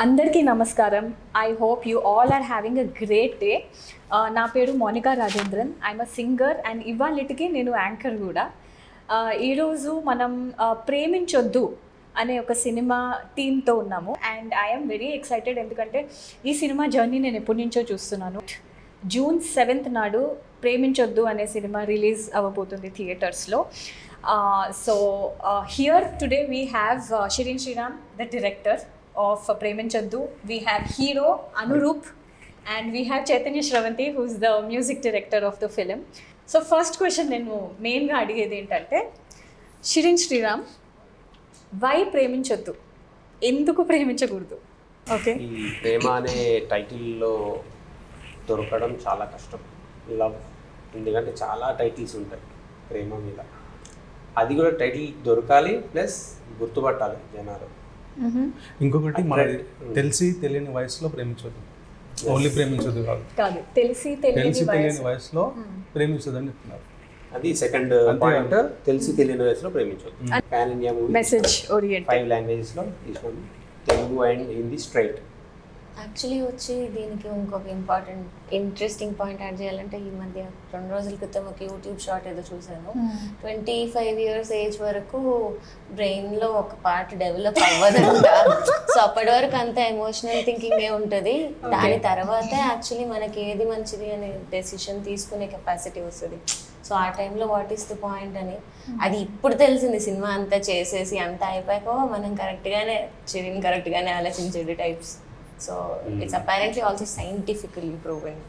అందరికీ నమస్కారం. I hope you all are having a great day. నా పేరు Monica Rajendran. I'm a singer and ఇవాళకి నేను యాంకర్ కూడా. ఈరోజు మనం ప్రేమించొద్దు అనే ఒక సినిమా టీమ్తో ఉన్నాము అండ్ ఐఎమ్ వెరీ ఎక్సైటెడ్ ఎందుకంటే ఈ సినిమా జర్నీ నేను ఎప్పటి నుంచో చూస్తున్నాను. June 7th నాడు ప్రేమించొద్దు అనే సినిమా రిలీజ్ అవ్వబోతుంది థియేటర్స్లో. So here today we have Shirin Sriram, the director of Preminchaddu. We have hero Anurup and we have Chaitanya Shravanti, who is the music director of the film. So first question నేను మెయిన్గా అడిగేది ఏంటంటే, Shirin Sriram, why ప్రేమించొద్దు, ఎందుకు ప్రేమించకూడదు? Okay, ఈ ప్రేమ అనే టైటిల్లో దొరకడం చాలా కష్టం. లవ్, ఎందుకంటే చాలా టైటిల్స్ ఉంటాయి ప్రేమ మీద. అది కూడా టైటిల్ దొరకాలి, ప్లస్ గుర్తుపట్టాలి జనాలు. ఇంకొకటి మనది తెలిసి తెలియని వయసులో ప్రేమించొద్దు. ఓన్లీ ప్రేమించొద్దు కాదు, తెలిసి తెలియని వయసులో ప్రేమించొద్దు అని చెప్తున్నారు. అది సెకండ్ పాయింట్. తెలిసి తెలియని వయసులో Preminchoddu. Pan India movie, message oriented, 5 లాంగ్వేజెస్లో తీసుకొని Telugu and Hindi straight. Actually వచ్చి దీనికి ఇంకొక ఇంట్రెస్టింగ్ పాయింట్ యాడ్ చేయాలంటే, ఈ మధ్య 2 రోజుల క్రితం ఒక యూట్యూబ్ షార్ట్ ఏదో చూసాను. 25 years ఏజ్ వరకు బ్రెయిన్లో ఒక పార్ట్ డెవలప్ అవ్వదంట. సో అప్పటి వరకు అంత ఎమోషనల్ థింకింగే ఉంటుంది. దాని తర్వాతే యాక్చువల్లీ మనకి ఏది మంచిది అనే డెసిషన్ తీసుకునే కెపాసిటీ వస్తుంది. సో ఆ టైంలో వాట్ ఈస్ ద పాయింట్ అని అది ఇప్పుడు తెలిసింది. సినిమా అంతా చేసేసి అంతా అయిపోయాక మనం చిరిని కరెక్ట్గానే ఆలోచించేది types. So it's apparently also scientifically proven.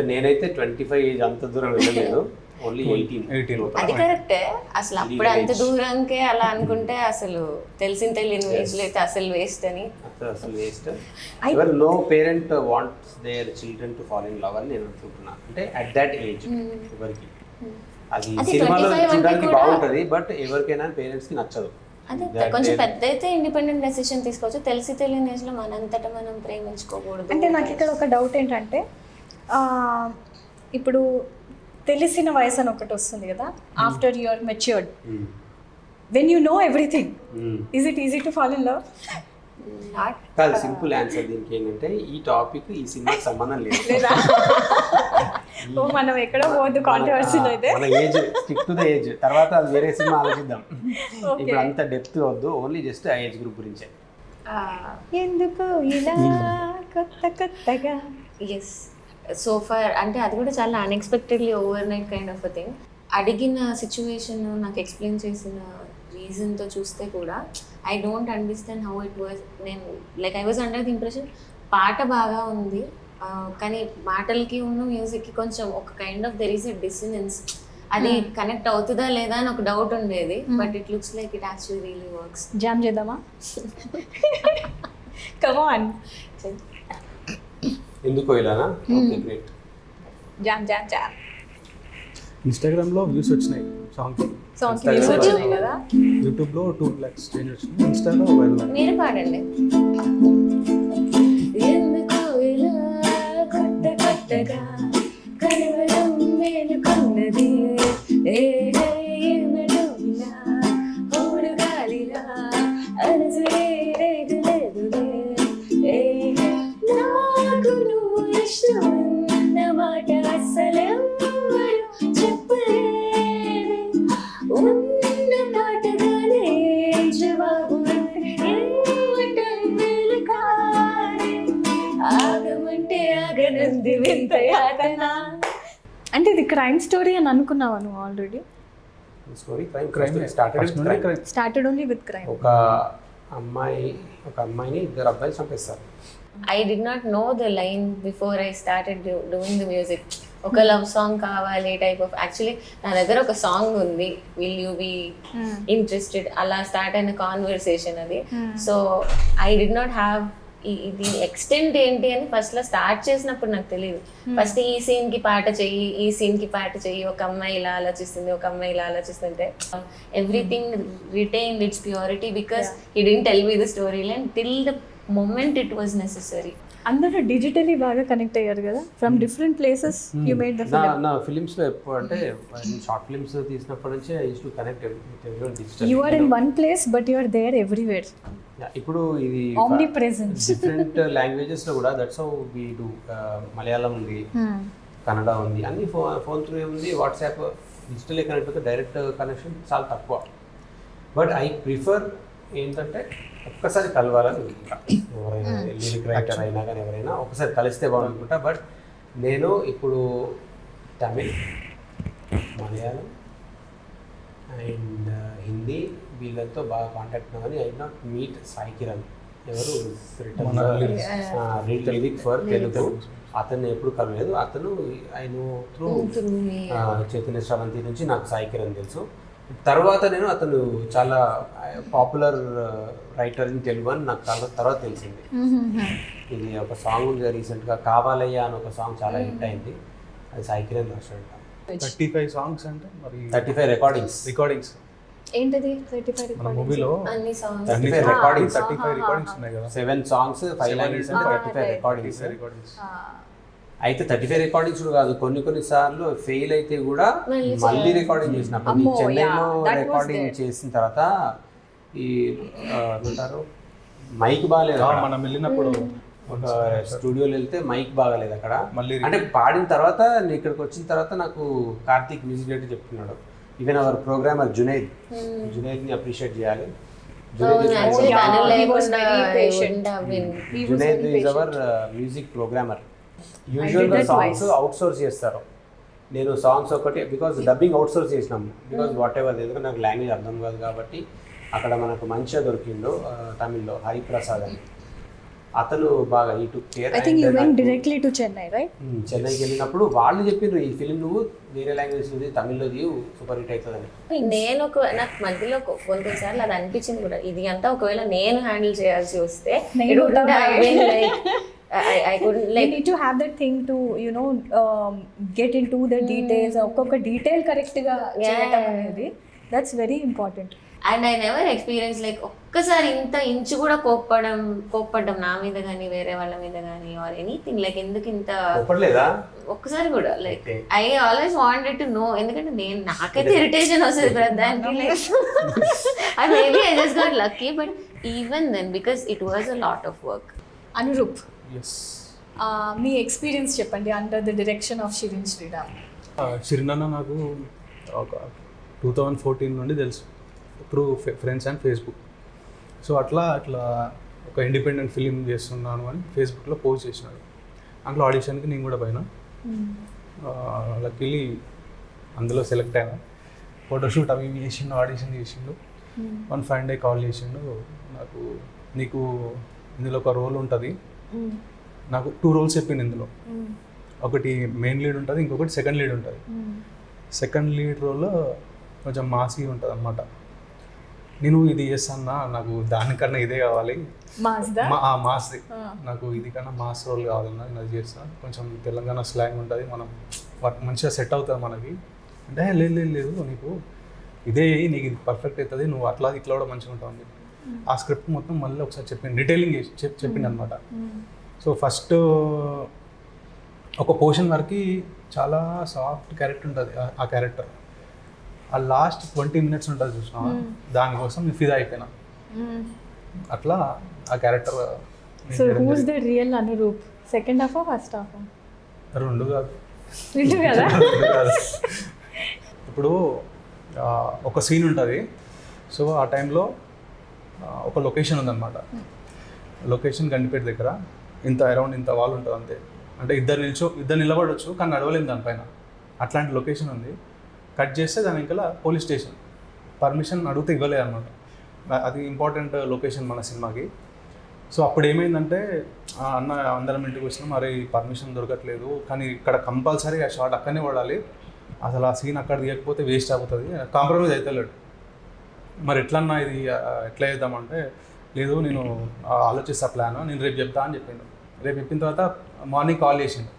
నేనైతే 25 ఏజ్ అంత దూరం వెళ్ళలేదు, ఓన్లీ 18. అది కరెక్టే. అసలు అప్పుడు అంత దూరంకే అలా అనుకుంటే అసలు తెలియని ఏజ్లో అయితే అసలు వేస్ట్ అని. అసలు waste. No parent wants their children to fall in love అని నేను అనుకుంటున్నా. అంటే అట్ దట్ ఏజ్ ఎవరికి అది సినిమాలో చూడడానికి బాగుంటుంది, బట్ ఎవరికైనా పేరెంట్స్కి నచ్చదు. అదే కొంచెం పెద్ద అయితే ఇండిపెండెంట్ డెసిషన్ తీసుకోవచ్చు. తెలియని ఏజ్లో మనంతటా మనం ప్రేమించుకోకూడదు. అంటే నాకు ఇక్కడ ఒక డౌట్ ఏంటంటే, ఇప్పుడు తెలిసిన వయసు అని ఒకటి వస్తుంది కదా, after your matured, when you know everything, is it easy to fall in love? కాదు, సింపుల్ ఆన్సర్ దీనికి ఏంటంటే, ఈ టాపిక్ ఈ సినిమాకి సంబంధం లేదు. మనం ఎక్కడ పోవద్దు కాంట్రవర్సీలో అయితే. మన age, stick to the age. తర్వాత అది వేరే సినిమా ఆలోచిద్దాం. ఇప్పుడు అంత డెప్త్ వద్దు, ఓన్లీ జస్ట్ ఆ ఏజ్ గ్రూప్ గురించే. ఎందుకు ఇలా కొత్తగా? ఎస్, సో ఫర్ అంటే అది కూడా చాలా unexpectedly overnight kind of a thing. అడిగిన సిచ్యువేషన్ నాకు ఎక్స్ప్లెయిన్ చేసిన రీజన్తో చూస్తే కూడా I don't understand how it was. నేను I was under the impression పాట బాగా ఉంది, కానీ మాటలకి ఉన్న మ్యూజిక్కి కొంచెం ఒక kind of there is a dissonance. అది కనెక్ట్ అవుతుందా లేదా అని ఒక డౌట్ ఉండేది. But it looks like it actually really works. Jam చేద్దామా? Come on. ఎందుకో ఇలానా? Okay, great. Jam jam jam. ఇన్స్టాగ్రామ్లో వ్యూస్ వచ్చినాయి సాంగ్స్ వ్యూస్ వచ్చినాయి కదా. యూట్యూబ్లో 2 lakhs చేంజ్ వచ్చినాయి, ఇన్స్టాలో వైరల్. మీరు పాడండి. ఎందుకు ఇలా కొత్తగా కలవరం మేలుకున్నది, ఏమిటో ఇలా ఊరు గాలిలా అలసలేదు నాకు నువ్వు ఇష్టమన్న మాట అసలెవ్వరు చెప్పలేదు. ఉన్న మాటగానే జవాబు ఆగమంటే ఆగనంది వింత యాతన. అంటే ఇది క్రైమ్ స్టోరీ అని అనుకున్నావా నువ్వు already? Story crime started only with crime. ఒక అమ్మాయిని 2 అబ్బాయిలు చంపేస్తారు. I did not know the line before I started doing the music. ఒక లవ్ సాంగ్ కావాలి టైప్ ఆఫ్. యాక్చువల్లీ నా దగ్గర ఒక సాంగ్ ఉంది, విల్ యూ బీ ఇంట్రెస్టెడ్, అలా స్టార్ట్ అయిన కాన్వర్సేషన్ అది. So I did not have ఇది ఎక్స్టెంట్ ఏంటి అని ఫస్ట్లో స్టార్ట్ చేసినప్పుడు నాకు తెలియదు. ఫస్ట్ ఈ సీన్కి పాట చెయ్యి, ఈ సీన్కి పాట చెయ్యి, ఒక అమ్మాయి ఇలా ఆలోచిస్తుంది, ఒక అమ్మాయి ఇలా ఆలోచిస్తుంటే everything retained its purity because he didn't tell me the story line till the moment it was necessary. అందరూ డిజిటలీ బాగా కనెక్ట్ అయ్యారు కదా, from different places you made the film. నా ఫిలిమ్స్లో ఎప్పుడు అంటే షార్ట్ ఫిల్మ్స్ తీసినప్పటి నుంచి I use to connect digital. You are in one place but you are there everywhere. ఇప్పుడు ఇది ఆమ్ని ప్రెజెన్స్. డిఫరెంట్ లాంగ్వేజెస్లో కూడా that's how we do. Malayalam ఉంది, కన్నడ ఉంది, అన్ని ఫోన్ త్రూ ఉంది, వాట్సాప్ డిజిటల్ కనెక్ట్ అయితే డైరెక్ట్ కనెక్షన్ చాలా తక్కువ. బట్ ఐ ప్రిఫర్ ఏంటంటే ఒక్కసారి కలవాలని అనుకుంటా. ఎవరైనా లిరిక్ రైటర్ అయినా కానీ ఎవరైనా ఒకసారి కలిస్తే బాగుంటుంటా. బట్ నేను ఇప్పుడు తమిళ్, మలయాళం అండ్ హిందీ వీళ్ళతో బాగా కాంటాక్ట్ కానీ I not meet Sai Kiran. ఎవరు లిరిక్ ఫర్ తెలుగు, అతన్ని ఎప్పుడు కలవలేదు. అతను ఆయన త్రూ చైతన్య శ్రవంతి నుంచి నాకు సాయి కిరణ్ తెలుసు. తర్వాత నేను అతను చాలా పాపులర్ రైటర్ ఇన్ తెలుగు అని నాకు తర్వాత తెలిసింది. ఇది ఒక సాంగ్ ఉంది రీసెంట్గా, కావాలయ్యా అని ఒక సాంగ్ చాలా హిట్ అయింది, అది సాయి కిరణ్ రాశాడంట. 35 సాంగ్స్ అంటే మరి 35 రికార్డింగ్స్ ఏంటది 35 మన మూవీలో అన్ని songs 35 రికార్డింగ్స్ 35 రికార్డింగ్స్ ఉన్నాయి కదా, 7 సాంగ్స్ 5 లాంగ్వేజెస్ అంటే 35 రికార్డింగ్స్. అయితే 35 రికార్డింగ్స్ కాదు, కొన్ని సార్లు ఫెయిల్ అయితే కూడా మళ్ళీ రికార్డింగ్ చేసినప్పుడు చెన్నైలో రికార్డింగ్ చేసిన తర్వాత ఈ ఏమంటారు మైక్ బాగాలేదు. మనం వెళ్ళినప్పుడు ఒక స్టూడియోలో వెళ్తే మైక్ బాగాలేదు అక్కడ. మళ్ళీ అంటే పాడిన తర్వాత ఇక్కడికి వచ్చిన తర్వాత నాకు కార్తీక్ మ్యూజిక్ డైరెక్టర్ చెప్తున్నాడు, ఈవెన్ అవర్ ప్రోగ్రామర్ జునైద్ని అప్రిషియేట్ చేయాలి. Junaid is our music programmer. యూజువల్గా సాంగ్స్ అవుట్సోర్స్ చేస్తారు. నేను సాంగ్స్ ఒకటి బికాజ్ డబ్బింగ్ అవుట్సోర్స్ చేసినాము, బికాజ్ వాట్ ఎవర్, ఎందుకంటే నాకు లాంగ్వేజ్ అర్థం కాదు కాబట్టి. అక్కడ మనకు మంచిగా దొరికిండు తమిళ్లో హరిప్రసాద్ అని, అతను బాగా ఈ took care. I think you vent directly to Chennai, right? చెన్నైకి వెళ్ళినప్పుడు వాళ్ళు చెప్పిండ్రు ఈ ఫిలిం నువ్వు వేరే లాంగ్వేజ్ ఉంది, తమిళ్లో దిగు సూపర్ హిట్ అవుతుందని. నేను నాకు మధ్యలో కొన్నిసార్లు అది అనిపించింది కూడా, ఇది అంతా ఒకవేళ నేను హ్యాండిల్ చేయాల్సి వస్తే I couldn't You need to have that thing to, you know, get into the details. ఒక్కొక్క డీటెయిల్ కరెక్ట్గా చేయటం అనేది that's very important. And I never experienced like ఒక్కసారి ఇంత ఇంచు కూడా కోప్పడ్డం నా మీద కానీ వేరే వాళ్ళ మీద కానీ ఆర్ ఎనీథింగ్ లైక్ ఎందుకు ఇంత ఒక్కసారి కూడా like I always wanted to know. ఎందుకంటే నేను నాకైతే ఇరిటేషన్ వస్తుంది ప్రధానికి, like I maybe I just got lucky, but even then because it was a lot of work. Anurup, yes, మీ ఎక్స్పీరియన్స్ చెప్పండి under the direction of Shirin Sriram. Shirin అన్న నాకు ఒక 2014 నుండి తెలుసు, through friends and Facebook. So అట్లా ఒక ఇండిపెండెంట్ ఫిలిం చేస్తున్నాను అని ఫేస్బుక్లో పోస్ట్ చేసినాడు. అందులో ఆడిషన్కి నేను కూడా పోయినా. లక్కీలీ అందులో సెలెక్ట్ అయినా. ఫోటోషూట్ అవి చేసిండు, ఆడిషన్ చేసిండు. వన్ ఫైన్ డే కాల్ చేసిండు నాకు, నీకు ఇందులో ఒక రోల్ ఉంటుంది. నాకు 2 రోల్స్ చెప్పింది ఇందులో. ఒకటి మెయిన్ లీడ్ ఉంటుంది, ఇంకొకటి సెకండ్ లీడ్ ఉంటుంది. సెకండ్ లీడ్ రోల్లో కొంచెం మాసీ ఉంటుంది అనమాట. నేను ఇది చేస్తాను, నాకు దానికన్నా ఇదే కావాలి, మాస్ది, నాకు ఇది కన్నా మాస్ రోల్ కావాలన్నా నేను అది చేస్తాను. కొంచెం తెలంగాణ స్లాంగ్ ఉంటుంది, మనం మంచిగా సెట్ అవుతుంది మనకి. అంటే లేదు నీకు ఇదే, నీకు ఇది పర్ఫెక్ట్ అవుతుంది, నువ్వు ఇట్లా కూడా మంచిగా ఉంటావు. ఆ స్క్రిప్ట్ మొత్తం మళ్ళీ ఒకసారి చెప్పింది, డీటెయిలింగ్ చెప్పింది అనమాట. సో ఫస్ట్ ఒక పోర్షన్ వరకు చాలా సాఫ్ట్ క్యారెక్టర్ ఉంటుంది. ఆ క్యారెక్టర్ ఆ లాస్ట్ 20 minutes ఉంటుంది చూసినా, దానికోసం నేను ఫిదా అయిపోయినా. అట్లా ఆ character. So who is the real Anuroop? Second half first half? రెండు కాదు. కదా. ఇప్పుడు ఒక సీన్ ఉంటుంది. సో ఆ టైంలో ఒక లొకేషన్ ఉందన్నమాట. లొకేషన్ గండిపేట దగ్గర అరౌండ్ ఇంత వాల్ ఉంటుంది అంతే. అంటే ఇద్దరు నిలబడవచ్చు కానీ నడవలేము దానిపైన. అట్లాంటి లొకేషన్ ఉంది. కట్ చేస్తే దాని ఇంకా పోలీస్ స్టేషన్ పర్మిషన్ అడిగితే ఇవ్వలేదు అనమాట. అది ఇంపార్టెంట్ లొకేషన్ మన సినిమాకి. సో అప్పుడు ఏమైందంటే అన్న అందరం ఇంటికి వచ్చినాం, మరి పర్మిషన్ దొరకట్లేదు, కానీ ఇక్కడ కంపల్సరీ ఆ షాట్ అక్కడనే పడాలి, అసలు ఆ సీన్ అక్కడ తీయకపోతే వేస్ట్ అవుతుంది, కాంప్రమైజ్ అవుతలేడు. మరి ఎట్లన్నా ఇది ఎట్లా చేద్దామంటే, లేదు నేను ఆలోచిస్తా ప్లాన్, నేను రేపు చెప్తా అని చెప్పిండు. రేపు చెప్పిన తర్వాత మార్నింగ్ కాల్ చేసిండు,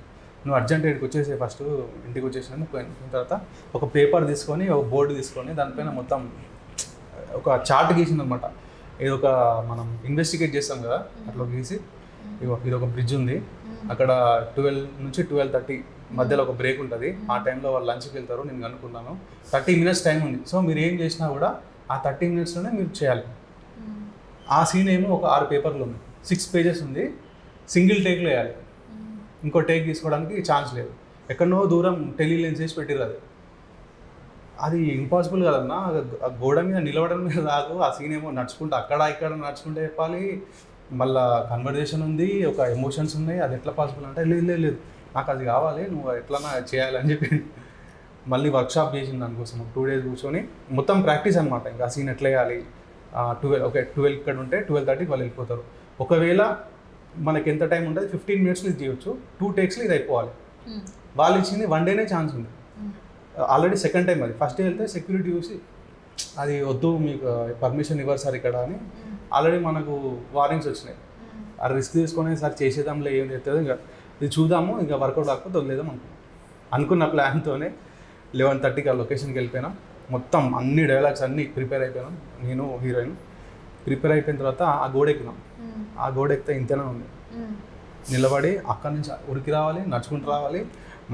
నువ్వు అర్జెంట్ ఇక్కడికి వచ్చేసి ఫస్ట్ ఇంటికి వచ్చేసినాను. పోయిన తర్వాత ఒక పేపర్ తీసుకొని, ఒక బోర్డు తీసుకొని దానిపైన మొత్తం ఒక చార్ట్ గీసింది అనమాట. ఏదో ఒక మనం ఇన్వెస్టిగేట్ చేస్తాం కదా అట్లా గీసి ఇది ఒక బ్రిడ్జ్ ఉంది అక్కడ 12 నుంచి 12:30 మధ్యలో ఒక బ్రేక్ ఉంటుంది. ఆ టైంలో వాళ్ళు లంచ్కి వెళ్తారు. నేను అనుకున్నాను 30 minutes టైం ఉంది. సో మీరు ఏం చేసినా కూడా ఆ 30 minutesలోనే మీరు చేయాలి. ఆ సీన్ ఏమో ఒక 6 పేపర్లు ఉంది, 6 pages ఉంది. సింగిల్ టేక్లో వేయాలి. ఇంకో టేక్ తీసుకోవడానికి ఛాన్స్ లేదు. ఎక్కడనో దూరం టెలిలెన్స్ చేసి పెట్టిరు. అది ఇంపాసిబుల్ కదన్నా. ఆ గోడ మీద నిలవడం మీద రాదు. ఆ సీన్ ఏమో నడుచుకుంటూ అక్కడ ఇక్కడ నడుచుకుంటూ చెప్పాలి. మళ్ళీ కన్వర్జేషన్ ఉంది, ఒక ఎమోషన్స్ ఉన్నాయి. అది ఎట్లా పాసిబుల్ అంటే లేదు నాకు అది కావాలి, నువ్వు ఎట్లన్నా చేయాలని చెప్పి మళ్ళీ వర్క్షాప్ చేసింది దానికోసం. 2 days కూర్చొని మొత్తం ప్రాక్టీస్ అనమాట. ఇంకా ఆ సీన్ ఎట్లా వేయాలి. 12 ఇక్కడ ఉంటే 12:30 వాళ్ళు వెళ్ళిపోతారు. ఒకవేళ మనకి ఎంత టైం ఉంటుంది 15 minutesలో ఇది చేయొచ్చు. 2 takesలో ఇది అయిపోవాలి. వాళ్ళు ఇచ్చింది 1 dayనే ఛాన్స్ ఉంది. ఆల్రెడీ సెకండ్ టైం అది. ఫస్ట్ డే వెళ్తే సెక్యూరిటీ చూసి అది వద్దు, మీకు పర్మిషన్ ఇవ్వరు సార్ ఇక్కడ అని ఆల్రెడీ మనకు వార్నింగ్స్ వచ్చినాయి. ఆ రిస్క్ తీసుకొని సార్ చేసేదాంలో ఏం చేస్తుంది, ఇంకా ఇది చూద్దాము, ఇంకా వర్కౌట్ కాకపోతే వదిలేదాం అనుకున్న ప్లాన్తోనే 11:30కి ఆ లొకేషన్కి వెళ్ళిపోయినాం. మొత్తం అన్ని డైలాగ్స్ అన్నీ ప్రిపేర్ అయిపోయినాం. నేను హీరోయిన్ ప్రిపేర్ అయిపోయిన తర్వాత ఆ గోడ ఎక్కినాం. ఆ గోడ ఎక్కితే ఇంతనే ఉంది. నిలబడి అక్కడి నుంచి ఉరికి రావాలి, నడుచుకుంటూ రావాలి,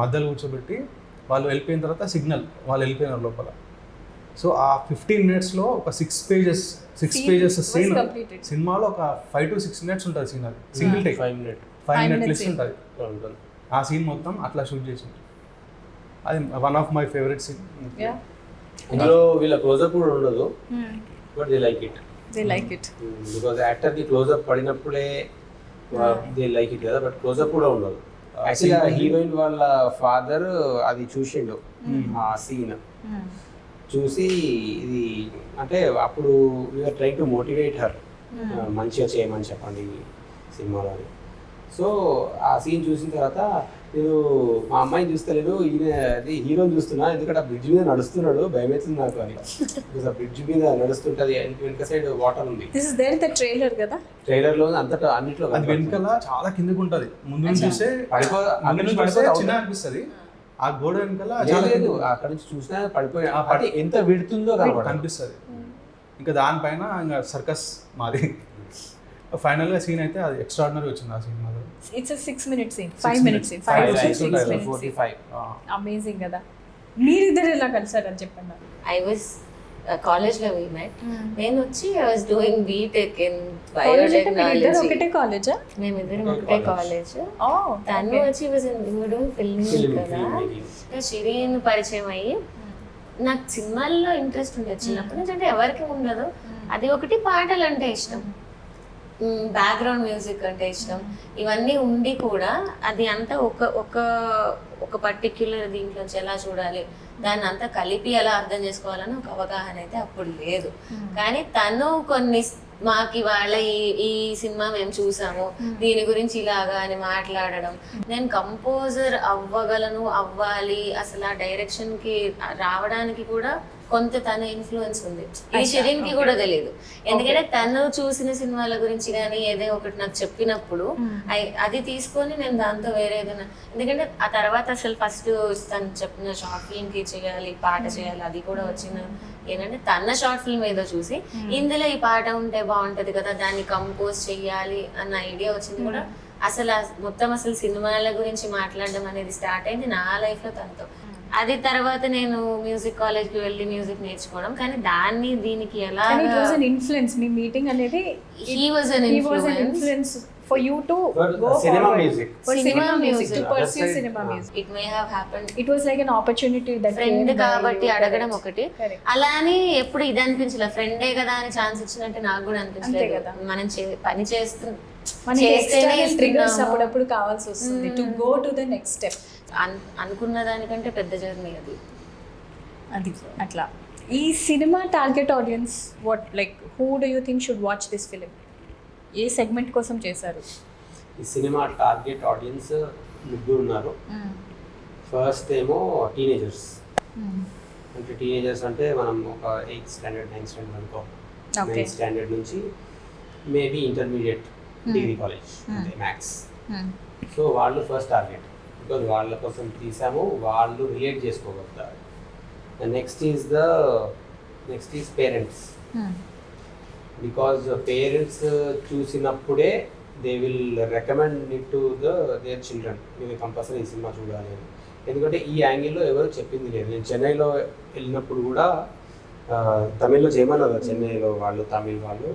మధ్యలో కూర్చోబెట్టి వాళ్ళు వెళ్ళిపోయిన తర్వాత సిగ్నల్, వాళ్ళు వెళ్ళిపోయినారు లోపల. సో ఆ 15 minutesలో ఒక 6 pages సీన్. సినిమాలో ఒక 5 to 6 minutes ఉంటుంది సీన్. అది సింగిల్ టేక్ 5 minute లిస్ట్ ఉంటుంది. ఆ సీన్ మొత్తం అట్లా షూట్ చేసింది. అది one of my favourite scene. ఇందులో వీళ్ళ క్లోజప్ కూడా ఉండదు, but they like it because యాక్టర్కి క్లోజప్ పడినప్పుడే దే లైక్ ఇట్ కదా, బట్ క్లోజప్ కూడా ఉండదు. యాక్చువల్గా హీరోయిన్ వాళ్ళ ఫాదర్ అది చూసిండు ఆ సీన్ చూసి, ఇది అంటే అప్పుడు we are trying to motivate her, మంచిగా చేయమని చెప్పండి సినిమాలో అని. సో ఆ సీన్ చూసిన తర్వాత నేను మా అమ్మాయిని చూస్తలేను, ఈయన అది హీరోని చూస్తున్నా, ఎందుకంటే ఆ బ్రిడ్జ్ మీద నడుస్తున్నాడు, భయమవుతుంది నాకు అని. ఆ బ్రిడ్జ్ మీద నడుస్తుంటది, వెనక సైడ్ వాటర్ ఉంది. ట్రైలర్లో అంతటా అన్నిట్లో అది వెనకాల చాలా కిందకు ఉంటుంది. ముందు నుంచి చూస్తే చిన్న అనిపిస్తుంది. ఆ గోడ వెనకాల లేదు, అక్కడ నుంచి చూసినా పడిపోయి ఎంత విడుతుందో కనిపిస్తుంది. ఇంకా దానిపైన ఇంకా సర్కస్ మాది. ఫైనల్గా సీన్ అయితే అది ఎక్స్ట్రాడినరీ వచ్చింది ఆ సినిమాలో. It's 6 minutes scene, 5 minutes scene, 5 to 6 minutes 45. Amazing కదా. మీరిద్దరు ఎలా కలిసారని చెప్పండి. ఐ వాజ్ కాలేజ్లో వి మెట్. నేను వచ్చి I was doing BTech in biotechnology. ఒకటే కాలేజా? మేమిద్దరం ఒకటే కాలేజ్. తను వచ్చి వాజ్ డూయింగ్ ఫిల్మింగ్ కదా. షిరీన్ పరిచయం అయ్యి నాకు సినిమాల్లో ఇంట్రెస్ట్ ఉండేది చిన్నప్పటి నుంచి. అంటే ఎవరికి ఉండదు. అది ఒకటి, పాటలు అంటే ఇష్టం, బ్యాక్గ్రౌండ్ మ్యూజిక్ అంటే ఇష్టం. ఇవన్నీ ఉండి కూడా అది అంతా ఒక పర్టిక్యులర్ దీంట్లోంచి ఎలా చూడాలి, దాన్ని అంతా కలిపి ఎలా అర్థం చేసుకోవాలని ఒక అవగాహన అయితే అప్పుడు లేదు. కానీ తను కొన్ని మాకు వాళ్ళ ఈ సినిమా మేము చూసాము, దీని గురించి ఇలాగా అని మాట్లాడడం, నేను కంపోజర్ అవ్వాలి అసలు ఆ డైరెక్షన్కి రావడానికి కూడా కొంత తన ఇన్ఫ్లుయెన్స్ ఉంది. ఇది షిరీన్ కి కూడా తెలియదు, ఎందుకంటే తను చూసిన సినిమాల గురించి కానీ ఏదో ఒకటి నాకు చెప్పినప్పుడు అది తీసుకొని నేను దాంతో వేరే ఏదైనా, ఎందుకంటే ఆ తర్వాత అసలు ఫస్ట్ తను చెప్పిన షార్ట్ ఫిల్మ్ కి చేయాలి, పాట చేయాలి, అది కూడా వచ్చిన ఏంటంటే తన షార్ట్ ఫిల్మ్ ఏదో చూసి ఇందులో ఈ పాట ఉంటే బాగుంటది కదా, దాన్ని కంపోజ్ చెయ్యాలి అన్న ఐడియా వచ్చింది కూడా. అసలు సినిమాల గురించి మాట్లాడడం అనేది స్టార్ట్ అయింది నా లైఫ్ లో తనతో. అది తర్వాత నేను మ్యూజిక్ కాలేజ్ కి వెళ్ళి మ్యూజిక్ నేర్చుకోవడం, కానీ దాన్ని దీనికి ఎలా ఇన్ఫ్లుయెన్స్ మీ మీటింగ్ అనేది he was an influence for you to go cinema forward. music. For cinema music, to pursue cinema music. It may have happened. It was like an opportunity that friend కాబట్టి అడగడం ఒకటి, అలా అని ఎప్పుడు ఇది అనిపించలే, ఫ్రెండే కదా అని ఛాన్స్ ఇచ్చినట్టు నాకు కూడా అనిపించలేదు. మనం పని చేస్తేనే ట్రిగర్స్ అప్పుడప్పుడు కావాల్సి వస్తుంది to go to the next step. అనుకున్న దానికంటే పెద్ద జర్నీ అది అట్లా. ఈ cinema target audience what, like who do you think should watch this film? A segment కోసం చేశారు? ఈ సినిమా టార్గెట్ ఆడియన్స్ ముగ్గురు ఉన్నారు. ఫస్ట్ ఏమో టీనేజర్స్. అంటే టీనేజర్స్ అంటే మనం ఒక 8th standard 9th standard అనుకో. 9th standard నుంచి మేబీ ఇంటర్మీడియట్ డిగ్రీ కాలేజ్ అంటే మ్యాథ్స్. సో వాళ్ళు ఫస్ట్ టార్గెట్, బికాజ్ వాళ్ళ కోసం తీసాము, వాళ్ళు రిలేట్ చేసుకోగలుగుతారు. Next is parents. Because parents చూసినప్పుడే they will recommend it to their children, మీరు కంపల్సరీ ఈ సినిమా చూడాలి అని. ఎందుకంటే ఈ యాంగిల్లో ఎవరు చెప్పింది లేదు. నేను చెన్నైలో వెళ్ళినప్పుడు కూడా తమిళ్లో చేయమన్నారు చెన్నైలో వాళ్ళు, తమిళ్ వాళ్ళు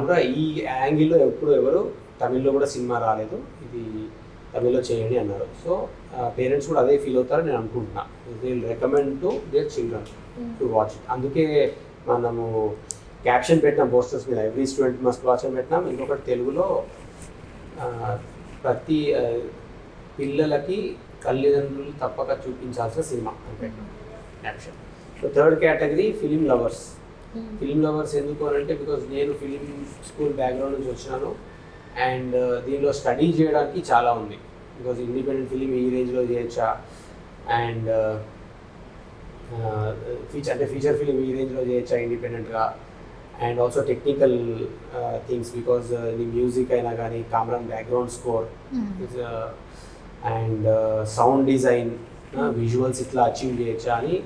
కూడా ఈ యాంగిల్లో ఎప్పుడు ఎవరు తమిళ్లో కూడా సినిమా రాలేదు, ఇది తమిళ్లో చేయండి అన్నారు. సో పేరెంట్స్ కూడా అదే ఫీల్ అవుతారని నేను అనుకుంటున్నా. They will recommend to their children to watch it. అందుకే మనము క్యాప్షన్ పెట్టినాం పోస్టర్స్ మీద, ఎవ్రీ స్టూడెంట్ మస్ట్ వాచ్ అని పెట్టినాం. ఇంకొకటి తెలుగులో ప్రతి పిల్లలకి తల్లిదండ్రులు తప్పక చూపించాల్సిన సినిమా అని పెట్టినాం caption. So third category film lovers. Film lovers ఎందుకు అని అంటే బికాజ్ నేను ఫిలిం స్కూల్ బ్యాక్గ్రౌండ్ నుంచి వచ్చినాను అండ్ దీనిలో స్టడీ చేయడానికి చాలా ఉంది. బికాజ్ ఇండిపెండెంట్ ఫిలిం ఈ రేంజ్లో చేయొచ్చా అండ్ ఫీచర్ ఫిలిం ఈ రేంజ్లో చేయొచ్చా ఇండిపెండెంట్గా, and also technical things because నీ మ్యూజిక్ అయినా కానీ కామరాన్ background score and sound design visuals ఇట్లా అచీవ్ చేయొచ్చా అని,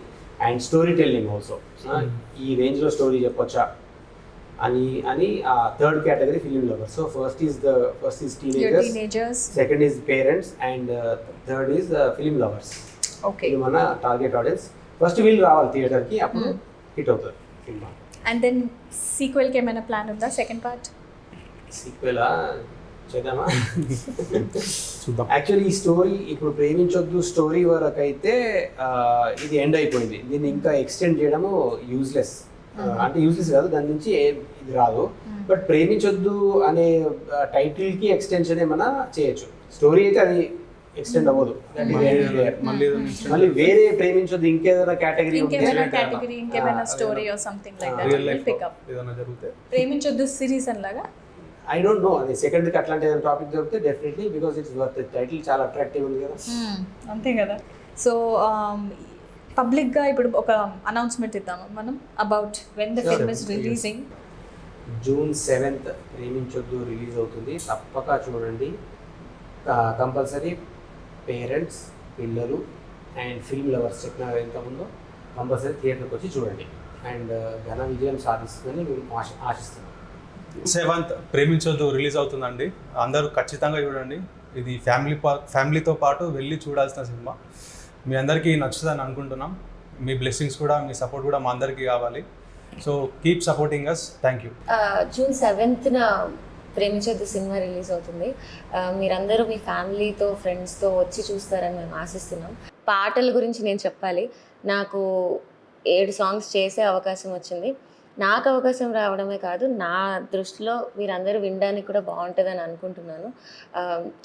అండ్ స్టోరీ టెల్లింగ్ ఆల్సో ఈ రేంజ్లో స్టోరీ చెప్పొచ్చా అని third category film lovers. So first is teenagers, second is parents and third is film lovers. Okay, ఇది మన టార్గెట్ ఆడియన్స్. ఫస్ట్ వీళ్ళు రావాలి థియేటర్కి, అప్పుడు హిట్ అవుతుంది సినిమా. అండ్ దెన్ సీక్వెల్కి ఏమైనా ప్లాన్ ఉందా? సెకండ్ పార్ట్ సీక్వెలా చేద్దామా? చూద్దాం. యాక్చువల్లీ ఈ స్టోరీ ఇప్పుడు ప్రేమించొద్దు స్టోరీ వరకు అయితే ఇది ఎండ్ అయిపోయింది. దీన్ని ఇంకా ఎక్స్టెండ్ చేయడము యూజ్లెస్. అంటే యూజ్లెస్ కాదు, దాని నుంచి ఇది రాదు. బట్ ప్రేమించొద్దు అనే టైటిల్కి ఎక్స్టెన్షన్ ఏమైనా చేయొచ్చు. స్టోరీ అయితే అది ఎక్స్టెండ్ అవ్వదు. మళ్ళీ వేరే ప్రేమించొద్దు ఇంకేదైనా కేటగిరీ ఇంకేమైనా story or something like that pick up. ఏదైనా జరిగితే ప్రేమించొద్దు సిరీస్ అనిలాగా ఐ డోంట్ నో, అది సెకండ్కి అట్లాంటి ఏదైనా టాపిక్ దొరికితే definitely, because it's worth. Title చాలా అట్రాక్టివ్ ఉంది కదా. అంతే కదా. సో పబ్లిక్గా ఇప్పుడు ఒక అనౌన్స్మెంట్ ఇద్దాము మనం about when the film is releasing. June 7th Preminchoddu release అవుతుంది, తప్పక చూడండి. కంపల్సరీ పేరెంట్స్, పిల్లలు అండ్ ఫిల్మ్ లవర్స్ చెప్పిన ఇంతకుముందు కంపల్సరీ థియేటర్కి వచ్చి చూడండి. అండ్ ఘన విజయం సాధిస్తుందని మేము ఆశిస్తున్నాం. 7th ప్రేమించొద్దు రిలీజ్ అవుతుందండి. అందరూ ఖచ్చితంగా చూడండి. ఇది ఫ్యామిలీతో పాటు వెళ్ళి చూడాల్సిన సినిమా. మీ అందరికీ నచ్చుతుందని అనుకుంటున్నాం. మీ బ్లెస్సింగ్స్ కూడా, మీ సపోర్ట్ కూడా మా అందరికీ కావాలి. So keep supporting us. Thank you. June 7th Preminchoddu సినిమా రిలీజ్ అవుతుంది. మీరందరూ మీ ఫ్యామిలీతో, ఫ్రెండ్స్తో వచ్చి చూస్తారని మేము ఆశిస్తున్నాం. పాటల గురించి నేను చెప్పాలి. నాకు 7 సాంగ్స్ చేసే అవకాశం వచ్చింది. నాకు అవకాశం రావడమే కాదు, నా దృష్టిలో మీరందరూ వినడానికి కూడా బాగుంటుందని అనుకుంటున్నాను.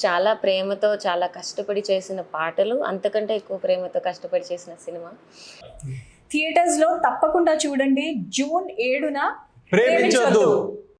చాలా ప్రేమతో, చాలా కష్టపడి చేసిన పాటలు, అంతకంటే ఎక్కువ ప్రేమతో కష్టపడి చేసిన సినిమా. థియేటర్స్లో తప్పకుండా చూడండి. June 7న ప్రేమించొద్దు.